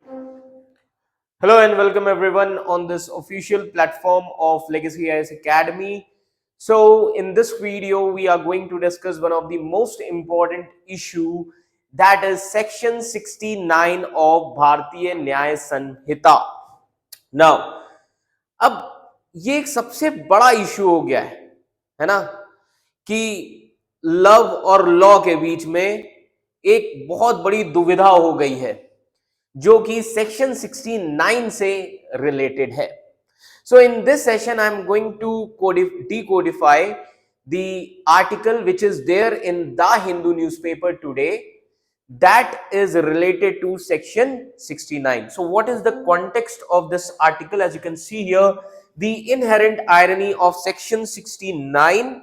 Hello and welcome everyone on this official platform of Legacy IS Academy. So in this video, we are going to discuss one of the most important issue, that is section 69 of Bharatiya Nyaya Sanhita. Now, अब ये एक सबसे बड़ा issue हो गया है ना, कि लव और लॉ के बीच में एक बहुत बड़ी दुविधा हो गई है जो कि सेक्शन 69 से रिलेटेड है. So in this session I am going to decodify the article which is there in the Hindu newspaper today that is related to section 69. So what is the context of this article? As you can see here, the inherent irony of section 69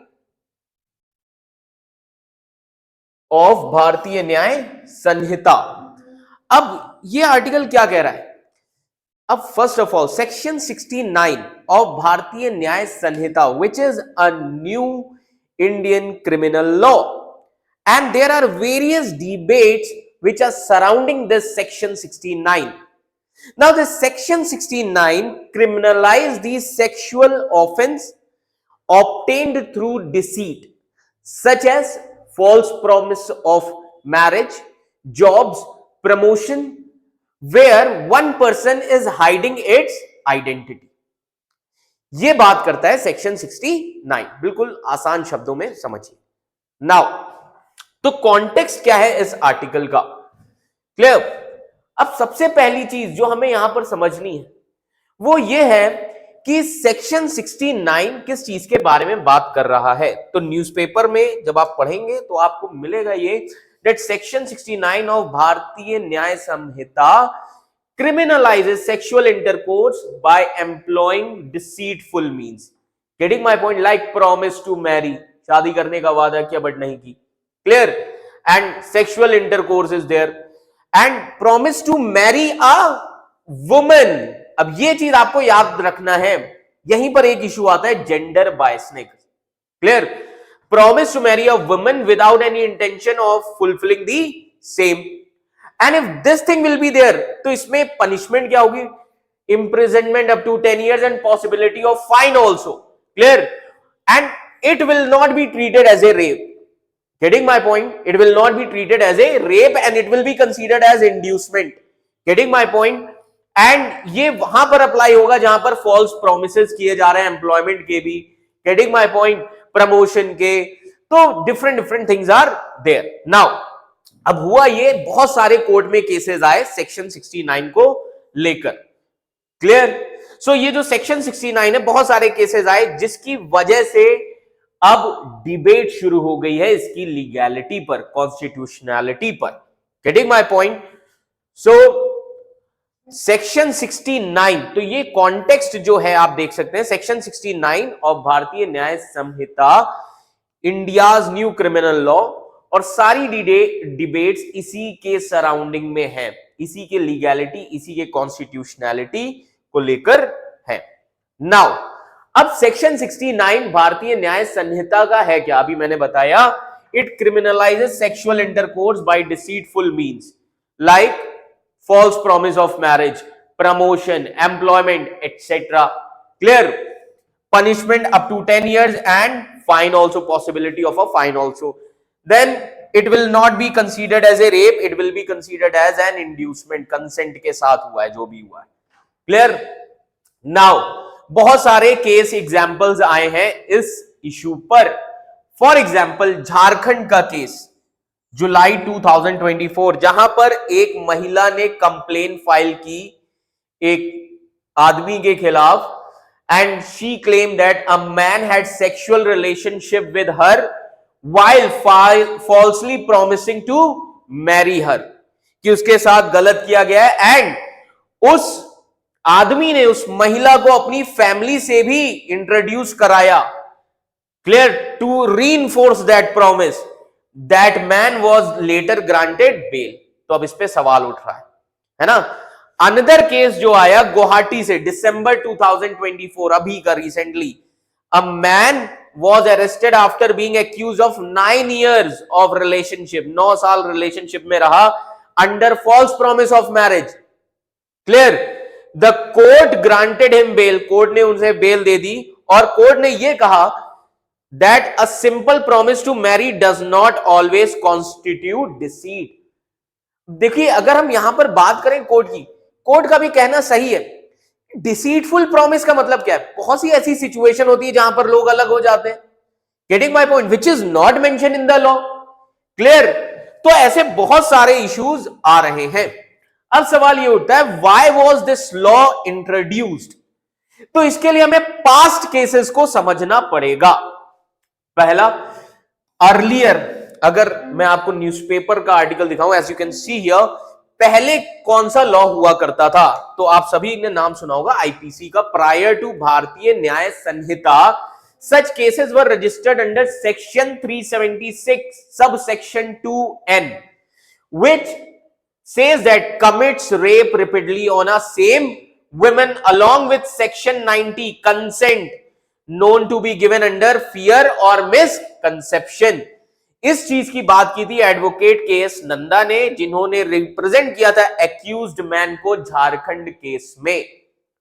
of भारतीय न्याय संहिता. अब ये article क्या कह रहा है? अब first of all section 69 of Bharatiya Nyaya Sanhita which is a new Indian criminal law and there are various debates which are surrounding this section 69. Now this section 69 criminalize the sexual offense obtained through deceit such as false promise of marriage, jobs, promotion where one person is hiding its identity. ये बात करता है section 69. बिल्कुल आसान शब्दों में समझिए. Now तो कॉन्टेक्स्ट क्या है इस आर्टिकल का? क्लियर? अब सबसे पहली चीज जो हमें यहां पर समझनी है वो ये है कि सेक्शन 69 किस चीज के बारे में बात कर रहा है. तो न्यूज़पेपर में जब आप पढ़ेंगे तो आपको मिलेगा ये that section 69 of Bharatiya Nyaya Samhita criminalizes sexual intercourse by employing deceitful means. Getting my point? Like promise to marry, शादी करने का वादा किया बट नहीं की. Clear? And sexual intercourse is there and promise to marry a woman. अब ये चीज आपको याद रखना है. यहीं पर एक इशू आता है gender biasness. Clear? Promise to marry a woman without any intention of fulfilling the same. And if this thing will be there, तो इसमें punishment क्या होगी? Imprisonment up to 10 years and possibility of fine also. Clear? And it will not be treated as a rape. Getting my point? It will not be treated as a rape and it will be considered as inducement. Getting my point? And ये वहां पर apply होगा जहां पर false promises किए जा रहे हैं employment के भी. Getting my point? प्रमोशन के. तो different things are there. Now अब हुआ ये, बहुत सारे कोर्ट में केसेस आए सेक्शन 69 को लेकर. क्लियर? सो ये जो सेक्शन 69 है, बहुत सारे केसेस आए जिसकी वजह से अब डिबेट शुरू हो गई है इसकी लीगैलिटी पर, कॉन्स्टिट्यूशनैलिटी पर. Getting my point? So section 69, तो ये कॉन्टेक्स्ट जो है आप देख सकते हैं. Section 69 of Bharatiya Nyaya Samhita, India's new criminal law, और सारी डिबेट्स इसी के सराउंडिंग में है, इसी के लीगैलिटी, इसी के कॉन्स्टिट्यूशनैलिटी को लेकर है. नाउ अब सेक्शन 69 भारतीय न्याय संहिता का है क्या? अभी मैंने बताया, it criminalises sexual intercourse by deceitful means like false promise of marriage, promotion, employment, etc. Clear? Punishment up to 10 years and fine also, possibility of a fine also. Then it will not be considered as a rape, it will be considered as an inducement. Consent के साथ हुआ है जो भी हुआ है. Clear? Now बहुत सारे केस एग्जाम्पल्स आए हैं इस इशू पर. फॉर एग्जाम्पल झारखंड का केस जुलाई 2024, जहां पर एक महिला ने कंप्लेन फाइल की एक आदमी के खिलाफ and she claim that a man had sexual relationship with her while falsely promising to marry her, कि उसके साथ गलत किया गया है. एंड उस आदमी ने उस महिला को अपनी फैमिली से भी इंट्रोड्यूस कराया. Clear? To reinforce that promise. That man was later granted bail. तो अब इस पे सवाल उठ रहा है ना. अनदर केस जो आया गुवाहाटी से दिसंबर 2024, अभी का recently, a man was arrested after being accused of 9 years of relationship. 9 साल रिलेशनशिप में रहा under false promise of marriage. Clear? The court granted him bail, court ने उनसे बेल दे दी और कोर्ट ने यह कहा that a simple promise to marry does not always constitute deceit. देखिए, अगर हम यहां पर बात करें कोर्ट की, कोर्ट का भी कहना सही है। डिसीटफुल प्रॉमिस का मतलब क्या है? बहुत सी ऐसी सिचुएशन होती है जहां पर लोग अलग हो जाते हैं, getting my point, which is not mention in the law. Clear? तो ऐसे बहुत सारे इश्यूज आ रहे हैं। अब सवाल ये उठता है, why was this law introduced? तो इसके लिए हमें पास्ट केसेस को समझना पड़ेगा। पहला, अर्लियर, अगर मैं आपको न्यूज़पेपर का आर्टिकल दिखाऊं, as you can see here, पहले कौन सा लॉ हुआ करता था? तो आप सभी ने नाम सुना होगा आईपीसी का, prior to Bharatiya Nyaya Sanhita. Such cases were registered under section 376 sub section 2N, which says that commits rape repeatedly on a same women, along with section 90 consent known to be given under fear or misconception। इस चीज की बात की थी advocate के S Nanda ने, जिन्होंने represent किया था एक्यूज्ड मैन को झारखंड केस में।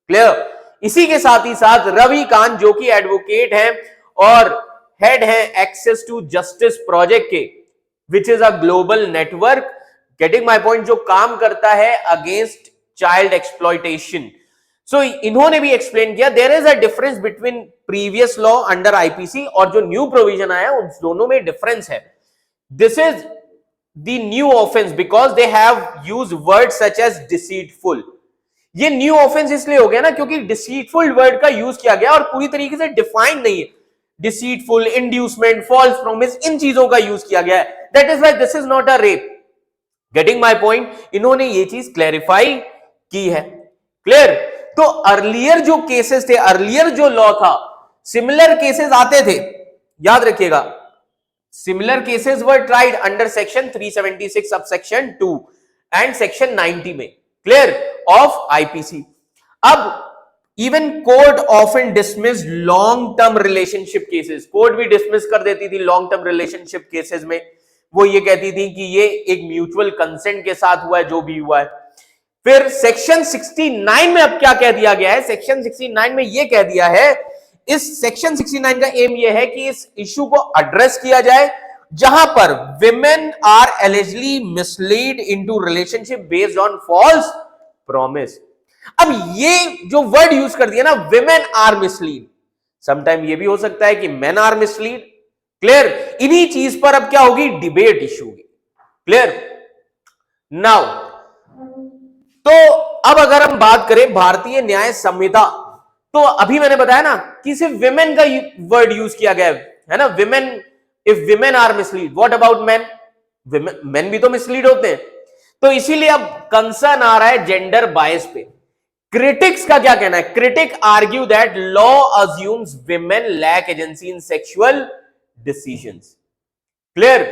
क्लियर? इसी के साथ ही साथ रवि कांत, जो कि एडवोकेट हैं और हेड हैं एक्सेस टू जस्टिस प्रोजेक्ट के, विच is a global network, getting my point, जो काम करता है अगेंस्ट चाइल्ड एक्सप्लॉयटेशन। सो इन्होंने भी एक्सप्लेन किया there is a difference between previous law under IPC और जो न्यू प्रोविजन आया उन दोनों में डिफरेंस है। This is the new offence because they have used word such as deceitful. ये न्यू ऑफेंस इसलिए हो गया ना क्योंकि डिसीटफुल वर्ड का यूज किया गया और पूरी तरीके से डिफाइंड नहीं है। डिसीटफुल, इंड्यूसमेंट, फॉल्स प्रॉमिस, इन चीजों का यूज किया गया है। That is why this is not a rape. Getting my point? इन्होंने ये चीज क्लैरिफाई की है। क्लियर? तो अर्लियर जो केसेस थे, अर्लियर जो लॉ था, सिमिलर केसेस आते थे, याद रखिएगा, similar cases were tried under section 376 sub section 2 and section 90 में, क्लियर, ऑफ आईपीसी। अब even court often dismiss long term relationship cases, court भी डिसमिस कर देती थी लॉन्ग टर्म रिलेशनशिप केसेस में। वो ये कहती थी कि ये एक म्यूचुअल कंसेंट के साथ हुआ है जो भी हुआ है। फिर सेक्शन 69 में अब क्या कह दिया गया है? सेक्शन 69 में ये कह दिया है, इस सेक्शन 69 का एम ये है कि इस इशू को एड्रेस किया जाए जहां पर women are eligibly mislead into relationship based on false promise. अब ये जो वर्ड यूज कर दिया ना, विमेन आर मिसलीड, समटाइम ये भी हो सकता है कि मेन आर मिसलीड। क्लियर? इन्हीं चीज पर अब क्या होगी? डिबेट इशू होगी। क्लियर? नाउ तो अब अगर हम बात करें भारतीय न्याय संहिता, तो अभी मैंने बताया ना कि सिर्फ विमेन का वर्ड यूज किया गया है ना, women, if women are mislead, what about men? Men भी तो मिसलीड होते हैं। तो इसीलिए अब कंसर्न आ रहा है जेंडर बायस पे। क्रिटिक्स का क्या कहना है? Critic argue that law assumes women lack agency in sexual decisions. Clear?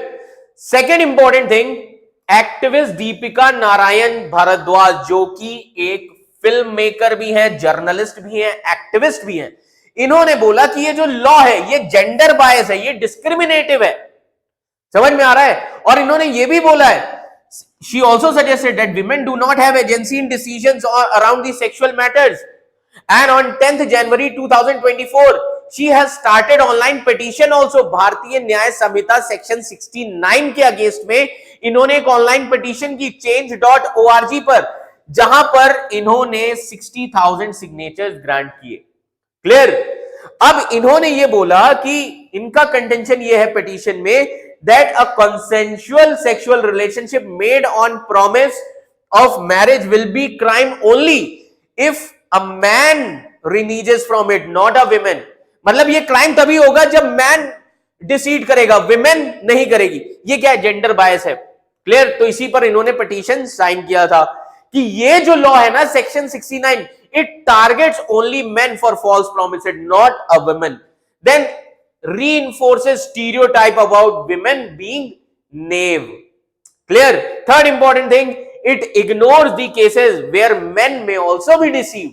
Second important thing, activist Deepika Narayan Bhardwaj, जो कि एक फिल्म मेकर भी हैं, जर्नलिस्ट भी हैं, एक्टिविस्ट भी हैं, इन्होंने बोला कि ये जो लॉ है ये जेंडर बायस है, ये डिस्क्रिमिनेटिव है। समझ में आ रहा है? और इन्होंने ये भी बोला है, she also suggested that women do not have agency in decisions around the sexual matters, and on 10th January 2024 she has started online petition also। भारतीय न्याय संहिता सेक्शन 69 के अगेंस्ट में इन्होंने एक ऑनलाइन पिटीशन की change.org पर, जहां पर इन्होंने 60,000 सिग्नेचर्स ग्रांट किए। क्लियर? अब इन्होंने ये बोला कि इनका कंटेंशन ये है पिटीशन में that a consensual sexual relationship made on promise of marriage will be crime only if a man reneges from it, not a woman। मतलब ये क्राइम तभी होगा जब मैन डिसीड करेगा, विमेन नहीं करेगी। ये क्या है? जेंडर बायस है। क्लियर? तो इसी पर इन्होंने पिटीशन साइन किया था कि ये जो लॉ है ना section 69, it targets only men for false promises, not a women, then reinforces stereotype about women being knave। Clear? Third important thing, it ignores the cases where men may also be deceived।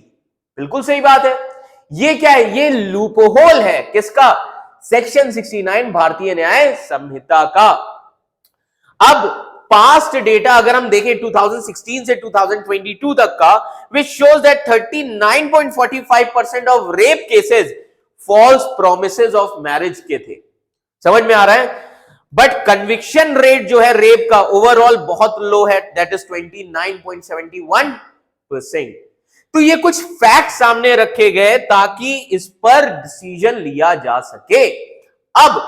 बिल्कुल सही बात है। ये क्या है? ये loophole है किसका? सेक्शन 69 भारतीय न्याय संहिता का। अब पास्ट डेटा अगर हम देखें 2016 से 2022 तक का, which shows that 39.45% of rape cases false promises of marriage के थे। समझ में आ रहा है? बट कन्विक्शन रेट जो है रेप का ओवरऑल बहुत लो है, दैट इज 29.71%। तो ये कुछ फैक्ट सामने रखे गए ताकि इस पर डिसीजन लिया जा सके। अब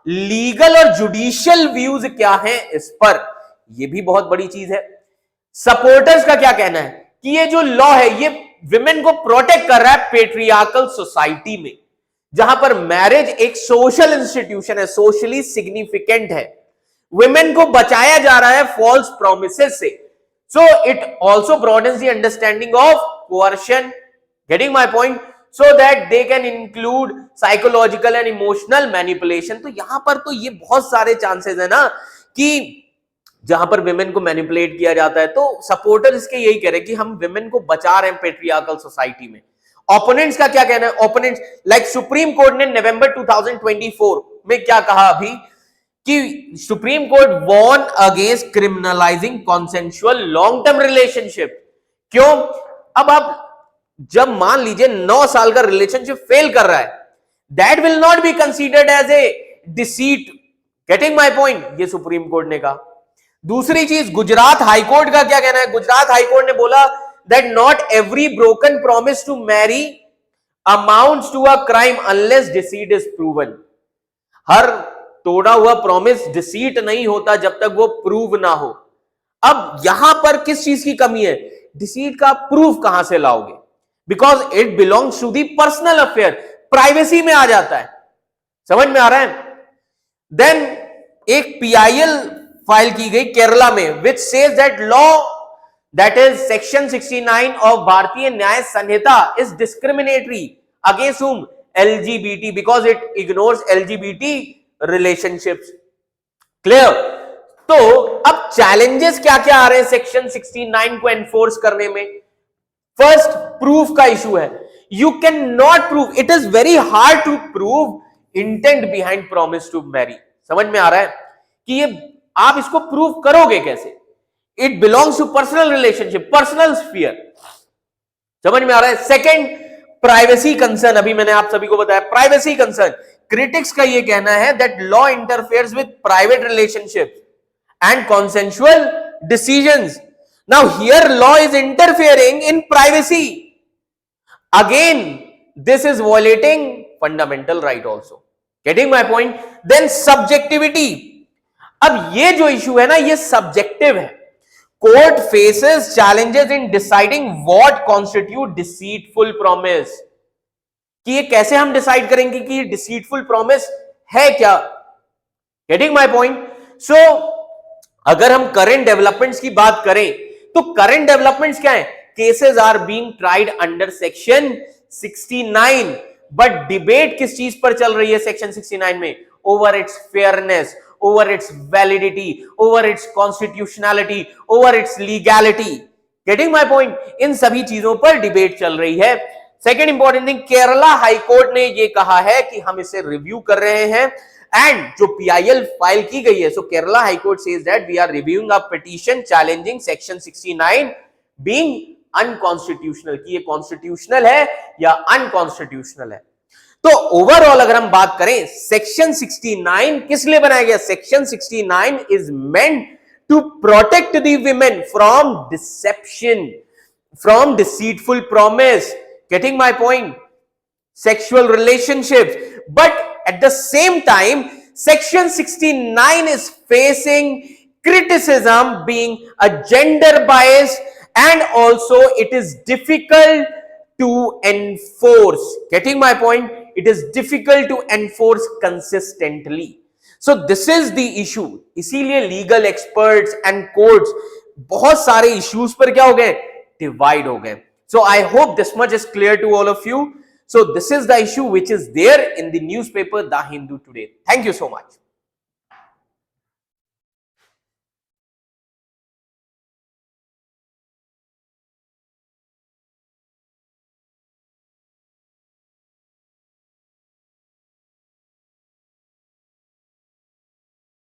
लीगल और जुडिशियल व्यूज क्या हैं इस पर, ये भी बहुत बड़ी चीज है। सपोर्टर्स का क्या कहना है कि ये जो लॉ है ये विमेन को प्रोटेक्ट कर रहा है पेट्रियार्कल सोसाइटी में, जहां पर मैरिज एक सोशल इंस्टीट्यूशन है, सोशली सिग्निफिकेंट है, विमेन को बचाया जा रहा है फॉल्स प्रोमिसेस से। So it also broadens the understanding of coercion, getting my point, so that they can include psychological and emotional manipulation। तो यहां पर तो ये बहुत सारे चांसेस है ना कि जहां पर विमेन को मैनिपुलेट किया जाता है, तो सपोर्टर इसके यही कह रहे हैं कि हम विमेन को बचा रहे हैं पेट्रियार्कल सोसाइटी में। ओपोनेंट्स का क्या कहना है? ओपोनेंट्स लाइक सुप्रीम कोर्ट ने नवंबर 2024 में क्या कहा अभी कि supreme court warn against criminalising consensual long term relationship. क्यों? अब आप जब मान लीजिए 9 साल का रिलेशनशिप फेल कर रहा है, that will not be considered as a deceit. Getting my point? ये सुप्रीम कोर्ट ने कहा। दूसरी चीज, गुजरात हाईकोर्ट का क्या कहना है? गुजरात हाईकोर्ट ने बोला that not every broken promise to marry amounts to a crime unless deceit is proven. हर तोड़ा हुआ प्रॉमिस डिसीट नहीं होता जब तक वो प्रूव ना हो। अब यहां पर किस चीज की कमी है? डिसीट का प्रूफ कहां से लाओगे? Because it belongs to the personal affair, privacy में आ जाता है। समझ में आ रहा है? देन एक पीआईएल फाइल की गई केरला में, which says that law that is section 69 of Bharatiya Nyaya Sanhita is discriminatory against whom? LGBT, because it ignores LGBT relationships. Clear? तो अब चैलेंजेस क्या क्या आ रहे हैं सेक्शन 69 को एनफोर्स करने में? फर्स्ट, प्रूफ का इशू है। You can not prove, it is very hard to prove intent behind promise to marry. समझ में आ रहा है कि ये आप इसको प्रूव करोगे कैसे? It belongs to personal relationship, personal sphere. समझ में आ रहा है? Second, privacy concern. अभी मैंने आप सभी को बताया प्राइवेसी कंसर्न। क्रिटिक्स का ये कहना है that law interferes with private relationship and consensual decisions. Now here law is interfering in privacy. Again, this is violating fundamental right also. Getting my point? Then subjectivity. अब ये जो issue है ना, ये सब्जेक्टिव है। Court faces challenges in deciding what constitute deceitful promise. कि ये कैसे हम डिसाइड करेंगे कि ये deceitful promise है क्या? Getting my point? So अगर हम करंट डेवलपमेंट्स की बात करें तो करंट डेवलपमेंट्स क्या है? Cases are being tried under section 69, but debate किस चीज पर चल रही है सेक्शन 69 में? Over its fairness, over its validity, over its constitutionality, over its legality. Getting my point? इन सभी चीजों पर डिबेट चल रही है। Second important thing, Kerala high court ने यह कहा है कि हम इसे रिव्यू कर रहे हैं, एंड जो पीआईएल फाइल की गई है, so Kerala high court says that we are reviewing a petition challenging section 69 being unconstitutional, कि ये कॉन्स्टिट्यूशनल है या अनकॉन्स्टिट्यूशनल है। तो ओवरऑल अगर हम बात करें, सेक्शन 69 किस लिए बनाया गया? Section 69 is meant to protect the women from deception, from deceitful promise, getting my point, sexual relationships. But at the same time, section 69 is facing criticism being a gender bias, and also it is difficult to enforce. Getting my point? It is difficult to enforce consistently. So this is the issue. इसीलिए legal experts and courts बहुत सारे issues पर क्या हो गए? Divide हो गए। So I hope this much is clear to all of you. So this is the issue which is there in the newspaper The Hindu today. Thank you so much.